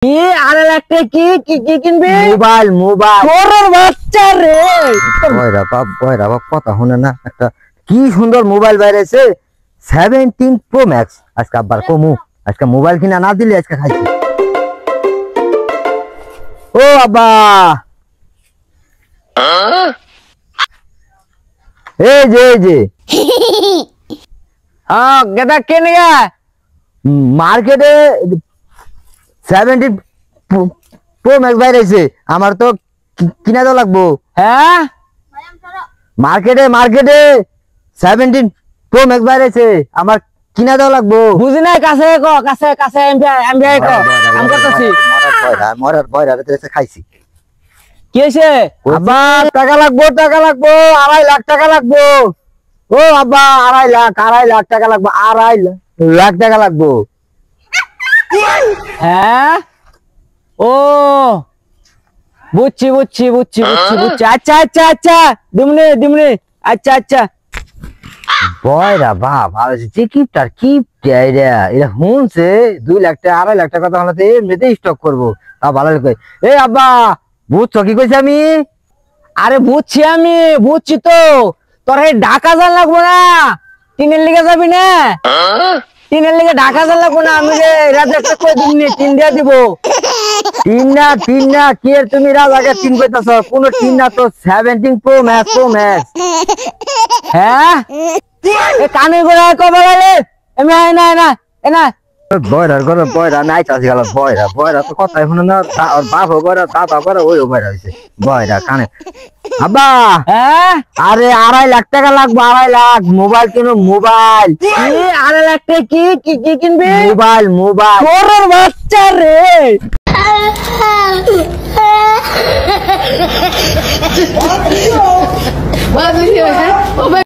আরে একটা কি কি কি কিনবি? Mobile mobile. তোর বাচ্চা রে, বয়রা বাপ কথা শুনে না। একটা কি সুন্দর মোবাইল বাইরেছে 17 প্রো ম্যাক্স। আজকে আবার কমু, আজকে মোবাইল কিনা না দিলে আজকে খাইছি। ও আব্বা, এই যে গেদা কেনে মার্কেটে 17 প্রো ম্যাক্স বাইরেছে। আমার তো কিনা তো লাগবো। হ্যাঁ, মার্কেটে 17 প্রো ম্যাক্স বাইরেছে, আমার কিনা তো লাগবো। বুঝি নাই, কাছে কাছে আমি করতেছি। মরার ভয়রা খাইছি। কি হয়েছে আব্বা? টাকা লাগবো 2.5 লাখ টাকা লাগবো। ও আব্বা, 2.5 লাখ টাকা লাগবো। 2.5 লাখ টাকা লাগবো। হ্যাঁ, ও বুঝছি। আচ্ছা দিমনে। আচ্ছা বয়রা বাপ, যে কিপটার এটা শুনছে 2 লাখ টাকা 2.5 লাখ টাকা কথা হলে এমনিতে স্টক করবো। তা ভালো লাগে। এই আব্বা, বুঝছো কি কইছি আমি? আরে বুঝছি তো। তোর এই ঢাকা যান লাগবো না, টিনের লিগে যাবি না? টিনের লিগে ঢাকা যান লাগবো না। আমি রাজা একটা কই দিমনি, টিন দিয়ে দিব। টিন না কি এর তুমি রাজাকে টিন কইতাছ? কোন টিন না তো, 17 প্রো ম্যাক্স। হ্যাঁ, এ কানে গোড়া কবে গেলে? এমনি না বয়রার ঘরে বয়রা নাই চাষি গেল। বয়রা তো কথাই শুনে না। ওর বাপ বয়রা, দাদা বয়রা, ওই বয়রা হয়েছে বয়রা কানে। আব্বা, হ্যাঁ, আরে 2.5 লাখ টাকা লাগবে। 2.5 লাখ মোবাইল কিনো। মোবাইল 2.5 লাখ টাকা কি কিনবি? মোবাইল। তোর বাচ্চা রে।